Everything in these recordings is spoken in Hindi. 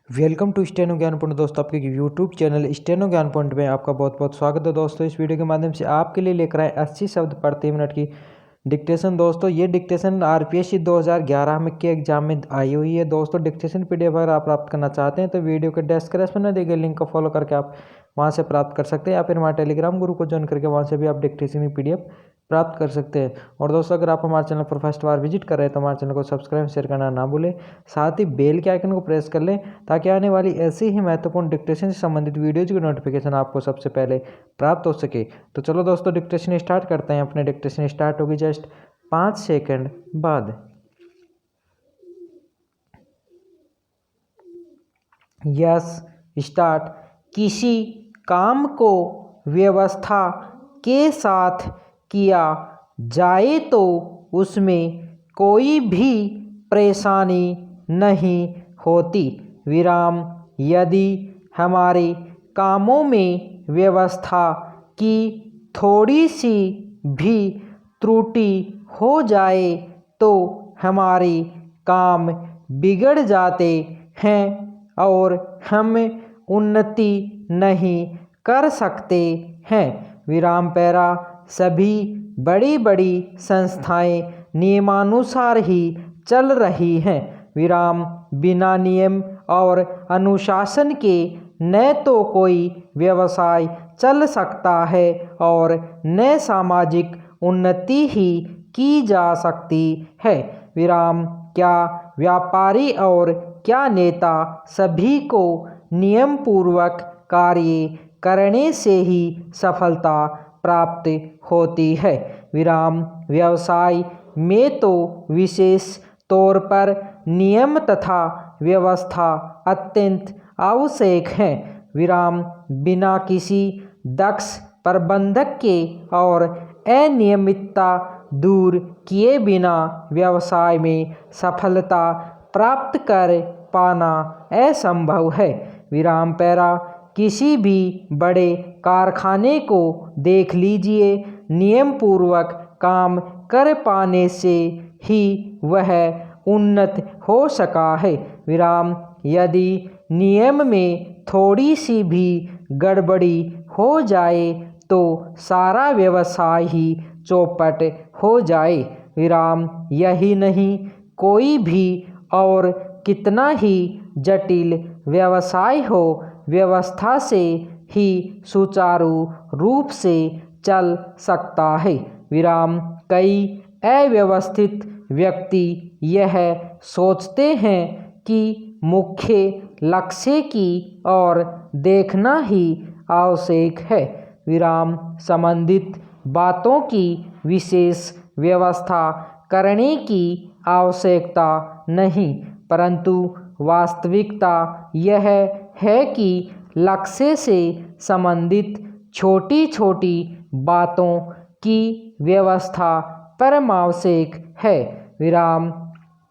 वेलकम टू स्टेनो ज्ञान पॉइंट। दोस्तों आपके यूट्यूब चैनल स्टेनो ज्ञान पॉइंट में आपका बहुत बहुत स्वागत है। दोस्तों इस वीडियो के माध्यम से आपके लिए लेकर आए 80 शब्द प्रति मिनट की डिक्टेशन। दोस्तों ये डिक्टेशन आरपीएससी 2011 में के एग्जाम में आई हुई है। दोस्तों डिक्टेशन पीडीएफ अगर आप प्राप्त करना चाहते हैं तो वीडियो के डिस्क्रिप्शन में दिए गए लिंक को फॉलो करके आप वहां से प्राप्त कर सकते हैं, या फिर हमारे टेलीग्राम ग्रुप को ज्वाइन करके वहां से भी आप डिक्टेशन की पीडीएफ प्राप्त कर सकते हैं। और दोस्तों अगर आप हमारे चैनल पर फर्स्ट बार विजिट कर रहे हैं तो हमारे चैनल को सब्सक्राइब शेयर करना ना भूलें, साथ ही बेल के आइकन को प्रेस कर लें ताकि आने वाली ऐसी ही महत्वपूर्ण डिक्टेशन से संबंधित वीडियोज की नोटिफिकेशन आपको सबसे पहले प्राप्त हो सके। तो चलो दोस्तों डिक्टेशन स्टार्ट करते हैं। अपने डिक्टेशन स्टार्ट होगी जस्ट 5 सेकंड बाद। Yes start. किसी काम को व्यवस्था के साथ किया जाए तो उसमें कोई भी परेशानी नहीं होती, विराम। यदि हमारे कामों में व्यवस्था की थोड़ी सी भी त्रुटि हो जाए तो हमारे काम बिगड़ जाते हैं और हम उन्नति नहीं कर सकते हैं, विराम पैरा। सभी बड़ी बड़ी संस्थाएं नियमानुसार ही चल रही हैं, विराम। बिना नियम और अनुशासन के न तो कोई व्यवसाय चल सकता है और न सामाजिक उन्नति ही की जा सकती है, विराम। क्या व्यापारी और क्या नेता सभी को नियम पूर्वक कार्य करने से ही सफलता प्राप्त होती है, विराम। व्यवसाय में तो विशेष तौर पर नियम तथा व्यवस्था अत्यंत आवश्यक है, विराम। बिना किसी दक्ष प्रबंधक के और अनियमितता दूर किए बिना व्यवसाय में सफलता प्राप्त कर पाना असंभव है, विराम पैरा। किसी भी बड़े कारखाने को देख लीजिए, नियम पूर्वक काम कर पाने से ही वह उन्नत हो सका है, विराम। यदि नियम में थोड़ी सी भी गड़बड़ी हो जाए तो सारा व्यवसाय ही चौपट हो जाए, विराम। यही नहीं, कोई भी और कितना ही जटिल व्यवसाय हो, व्यवस्था से ही सुचारू रूप से चल सकता है, विराम। कई अव्यवस्थित व्यक्ति यह सोचते हैं कि मुख्य लक्ष्य की ओर देखना ही आवश्यक है, विराम। संबंधित बातों की विशेष व्यवस्था करने की आवश्यकता नहीं, परंतु वास्तविकता यह है कि लक्ष्य से संबंधित छोटी छोटी बातों की व्यवस्था परम आवश्यक है, विराम।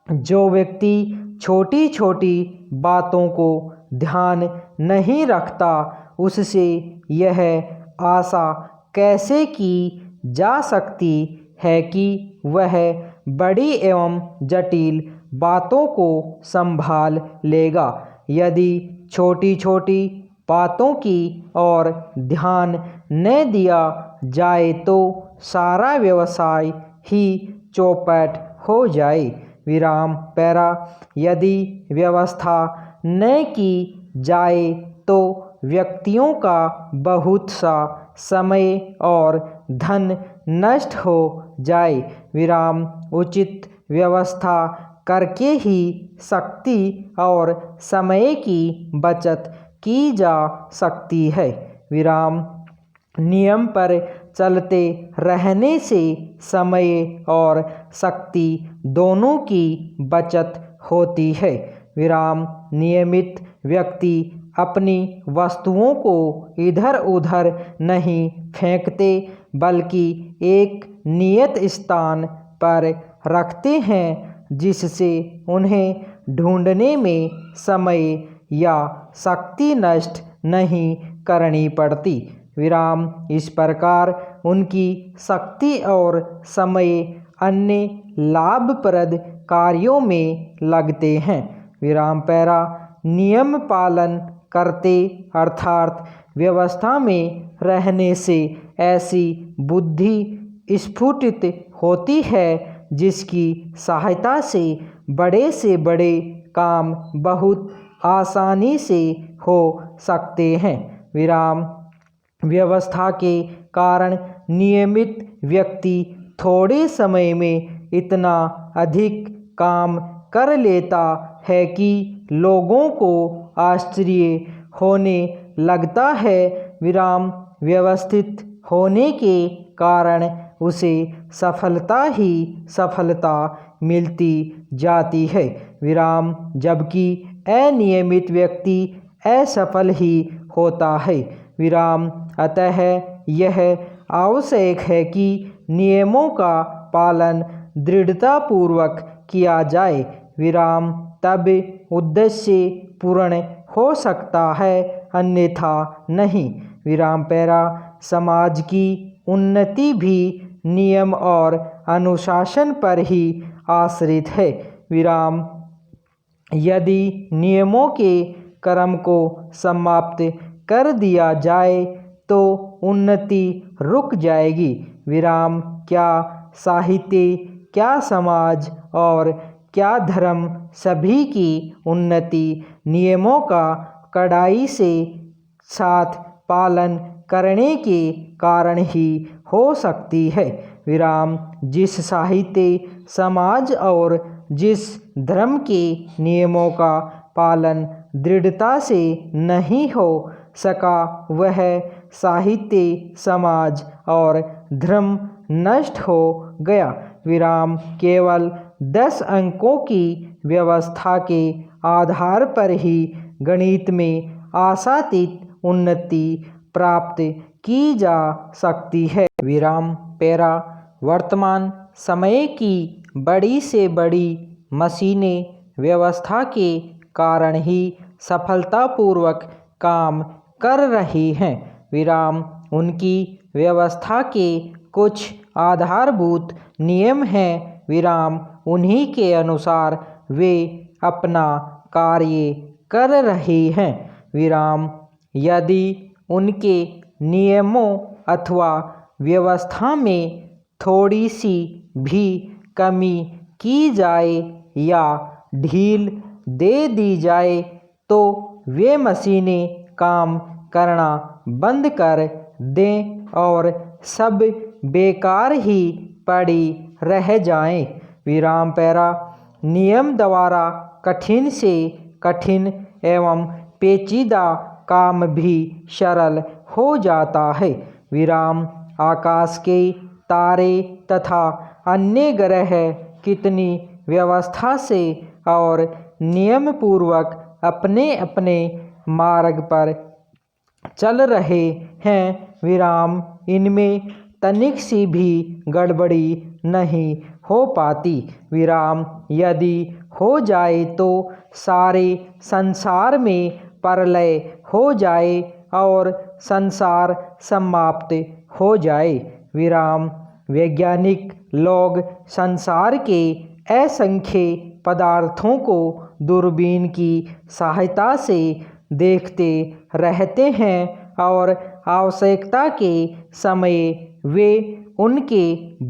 जो व्यक्ति छोटी छोटी बातों को ध्यान नहीं रखता उससे यह आशा कैसे की जा सकती है कि वह बड़ी एवं जटिल बातों को संभाल लेगा। यदि छोटी छोटी बातों की ओर ध्यान न दिया जाए तो सारा व्यवसाय ही चौपट हो जाए, विराम पैरा। यदि व्यवस्था न की जाए तो व्यक्तियों का बहुत सा समय और धन नष्ट हो जाए, विराम। उचित व्यवस्था करके ही शक्ति और समय की बचत की जा सकती है, विराम। नियम पर चलते रहने से समय और शक्ति दोनों की बचत होती है, विराम। नियमित व्यक्ति अपनी वस्तुओं को इधर उधर नहीं फेंकते बल्कि एक नियत स्थान पर रखते हैं जिससे उन्हें ढूंढने में समय या शक्ति नष्ट नहीं करनी पड़ती, विराम। इस प्रकार उनकी शक्ति और समय अन्य लाभप्रद कार्यों में लगते हैं, विराम पैरा। नियम पालन करते अर्थात व्यवस्था में रहने से ऐसी बुद्धि स्फुटित होती है जिसकी सहायता से बड़े काम बहुत आसानी से हो सकते हैं। विराम व्यवस्था के कारण नियमित व्यक्ति थोड़े समय में इतना अधिक काम कर लेता है कि लोगों को आश्चर्य होने लगता है। विराम व्यवस्थित होने के कारण उसे सफलता ही सफलता मिलती जाती है। विराम जबकि अनियमित व्यक्ति असफल ही होता है। विराम अतः यह आवश्यक है कि नियमों का पालन दृढ़तापूर्वक किया जाए। विराम तब उद्देश्य पूर्ण हो सकता है, अन्यथा नहीं। विराम पैरा समाज की उन्नति भी नियम और अनुशासन पर ही आश्रित है। विराम यदि नियमों के क्रम को समाप्त कर दिया जाए तो उन्नति रुक जाएगी। विराम क्या साहित्य, क्या समाज और क्या धर्म, सभी की उन्नति नियमों का कड़ाई से साथ पालन करने के कारण ही हो सकती है। विराम जिस साहित्य, समाज और जिस धर्म के नियमों का पालन दृढ़ता से नहीं हो सका वह साहित्य, समाज और धर्म नष्ट हो गया। विराम केवल 10 अंकों की व्यवस्था के आधार पर ही गणित में आशातीत उन्नति प्राप्त की जा सकती है। विराम पैरा वर्तमान समय की बड़ी से बड़ी मशीनें व्यवस्था के कारण ही सफलतापूर्वक काम कर रही हैं। विराम उनकी व्यवस्था के कुछ आधारभूत नियम हैं। विराम उन्हीं के अनुसार वे अपना कार्य कर रहे हैं। विराम यदि उनके नियमों अथवा व्यवस्था में थोड़ी सी भी कमी की जाए या ढील दे दी जाए तो वे मशीनें काम करना बंद कर दें और सब बेकार ही पड़ी रह जाएं। विराम पैरा नियम द्वारा कठिन से कठिन एवं पेचीदा काम भी सरल हो जाता है। विराम आकाश के तारे तथा अन्य ग्रह कितनी व्यवस्था से और नियम पूर्वक अपने अपने मार्ग पर चल रहे हैं। विराम इनमें तनिक सी भी गड़बड़ी नहीं हो पाती। विराम यदि हो जाए तो सारे संसार में प्रलय हो जाए और संसार समाप्त हो जाए। विराम वैज्ञानिक लोग संसार के असंख्य पदार्थों को दूरबीन की सहायता से देखते रहते हैं और आवश्यकता के समय वे उनके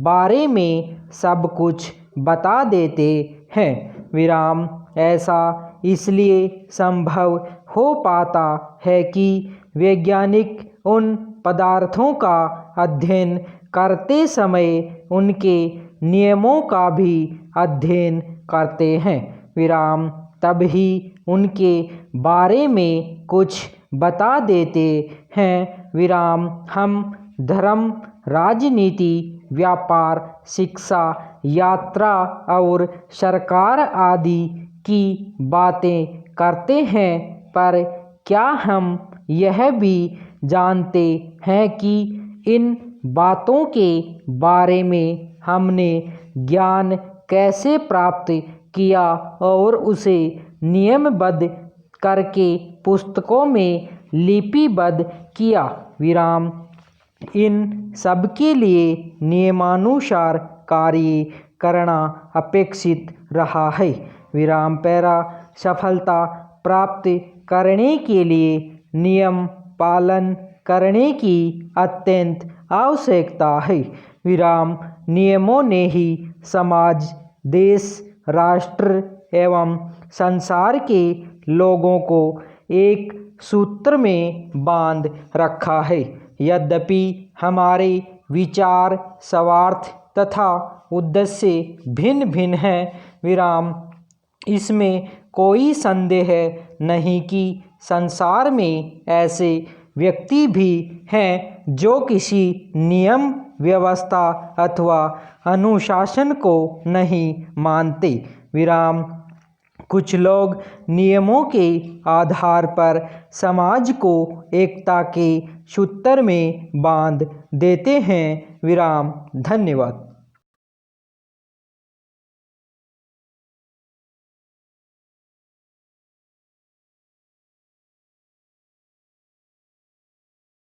बारे में सब कुछ बता देते हैं। विराम ऐसा इसलिए संभव हो पाता है कि वैज्ञानिक उन पदार्थों का अध्ययन करते समय उनके नियमों का भी अध्ययन करते हैं। विराम तभी उनके बारे में कुछ बता देते हैं। विराम हम धर्म, राजनीति, व्यापार, शिक्षा, यात्रा और सरकार आदि की बातें करते हैं, पर क्या हम यह भी जानते हैं कि इन बातों के बारे में हमने ज्ञान कैसे प्राप्त किया और उसे नियमबद्ध करके पुस्तकों में लिपिबद्ध किया। विराम इन सब के लिए नियमानुसार कार्य करना अपेक्षित रहा है। विराम पैरा सफलता प्राप्त करने के लिए नियम पालन करने की अत्यंत आवश्यकता है। विराम नियमों ने ही समाज, देश, राष्ट्र एवं संसार के लोगों को एक सूत्र में बांध रखा है। यद्यपि हमारे विचार, स्वार्थ तथा उद्देश्य भिन्न भिन्न हैं, विराम इसमें कोई संदेह नहीं कि संसार में ऐसे व्यक्ति भी हैं जो किसी नियम, व्यवस्था अथवा अनुशासन को नहीं मानते। विराम कुछ लोग नियमों के आधार पर समाज को एकता के सूत्र में बांध देते हैं। विराम धन्यवाद।